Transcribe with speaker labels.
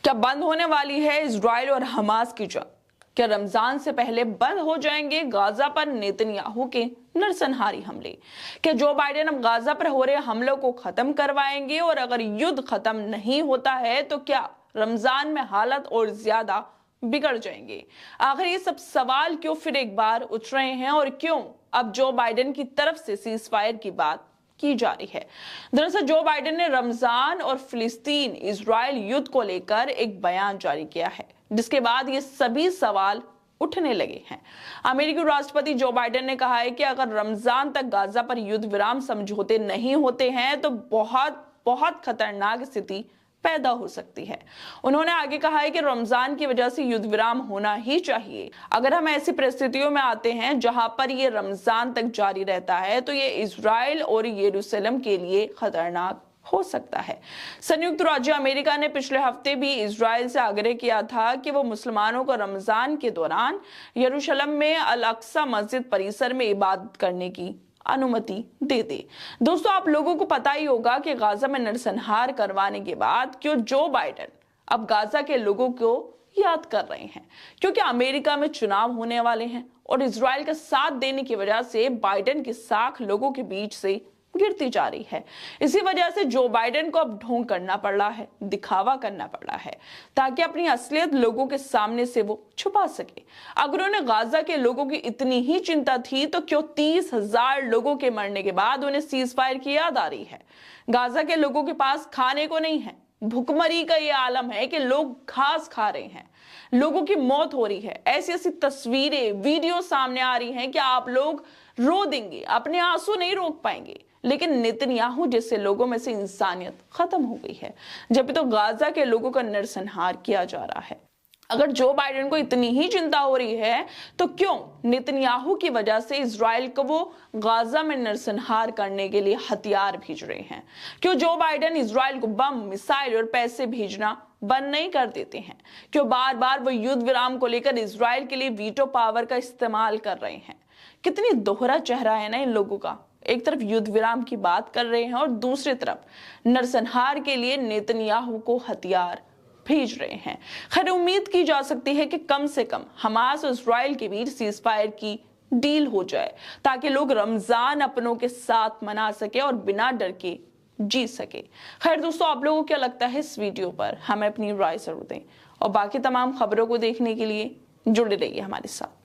Speaker 1: क्या बंद होने वाली है इजराइल और हमास की जंग? क्या रमजान से पहले बंद हो जाएंगे गाजा पर नेतन्याहू के नरसंहारी हमले? क्या जो बाइडेन अब गाजा पर हो रहे हमलों को खत्म करवाएंगे? और अगर युद्ध खत्म नहीं होता है तो क्या रमजान में हालत और ज्यादा बिगड़ जाएंगे? आखिर ये सब सवाल क्यों फिर एक बार उठ रहे हैं और क्यों अब जो बाइडेन की तरफ से सीज फायर की बात की जा रही है? दरअसल जो बाइडेन ने रमजान और फिलिस्तीन इजराइल युद्ध को लेकर एक बयान जारी किया है, जिसके बाद ये सभी सवाल उठने लगे हैं। अमेरिकी राष्ट्रपति जो बाइडेन ने कहा है कि अगर रमजान तक गाजा पर युद्ध विराम समझौते नहीं होते हैं तो बहुत बहुत खतरनाक स्थिति पैदा हो सकती है। उन्होंने आगे कहा है कि रमजान की वजह से युद्ध विराम होना ही चाहिए। अगर हम ऐसी परिस्थितियों में आते हैं जहां पर ये रमजान तक जारी रहता है तो ये इजराइल और यरूशलेम के लिए खतरनाक हो सकता है। संयुक्त राज्य अमेरिका ने पिछले हफ्ते भी इजराइल से आग्रह किया था कि वो मुसलमानों को रमजान के दौरान यरूशलेम में अल अक्सा मस्जिद परिसर में इबादत करने की अनुमति दे दे। दोस्तों, आप लोगों को पता ही होगा कि गाजा में नरसंहार करवाने के बाद क्यों जो बाइडेन अब गाजा के लोगों को याद कर रहे हैं, क्योंकि अमेरिका में चुनाव होने वाले हैं और इजराइल का साथ देने की वजह से बाइडेन की साख लोगों के बीच से गिरती जा रही है। इसी वजह से जो बाइडेन को अब ढोंग करना पड़ रहा है, दिखावा करना पड़ रहा है, ताकि अपनी असलियत लोगों के सामने से वो छुपा सके। अगर उन्हें गाजा के लोगों की इतनी ही चिंता थी तो क्यों 30,000 लोगों के मरने के बाद उन्हें सीज फायर की याद आ रही है? गाजा के लोगों के पास खाने को नहीं है, भुखमरी का ये आलम है कि लोग घास खा रहे हैं, लोगों की मौत हो रही है। ऐसी ऐसी तस्वीरें, वीडियो सामने आ रही हैं कि आप लोग रो देंगे, अपने आंसू नहीं रोक पाएंगे। लेकिन नेतन्याहू जैसे लोगों में से इंसानियत खत्म हो गई है, जब तो गाजा के लोगों का नरसंहार किया जा रहा है। अगर जो बाइडेन को इतनी ही चिंता हो रही है तो क्यों नेतन्याहू की वजह से इजराइल को वो गाजा में नरसंहार करने के लिए हथियार भेज रहे हैं? क्यों जो बाइडेन इजराइल को बम, मिसाइल और पैसे भेजना बंद नहीं कर देते हैं? क्यों बार बार वो युद्ध विराम को लेकर इजराइल के लिए वीटो पावर का इस्तेमाल कर रहे हैं? कितनी दोहरा चेहरा है ना इन लोगों का। एक तरफ युद्ध विराम की बात कर रहे हैं और दूसरी तरफ नरसंहार के लिए नेतन्याहू को हथियार भेज रहे हैं। खैर, उम्मीद की जा सकती है कि कम से कम हमास और इजराइल के बीच सीज फायर की डील हो जाए, ताकि लोग रमजान अपनों के साथ मना सके और बिना डर के जी सके। खैर दोस्तों, आप लोगों को क्या लगता है इस वीडियो पर? हमें अपनी राय जरूर दें और बाकी तमाम खबरों को देखने के लिए जुड़े रहिए हमारे साथ।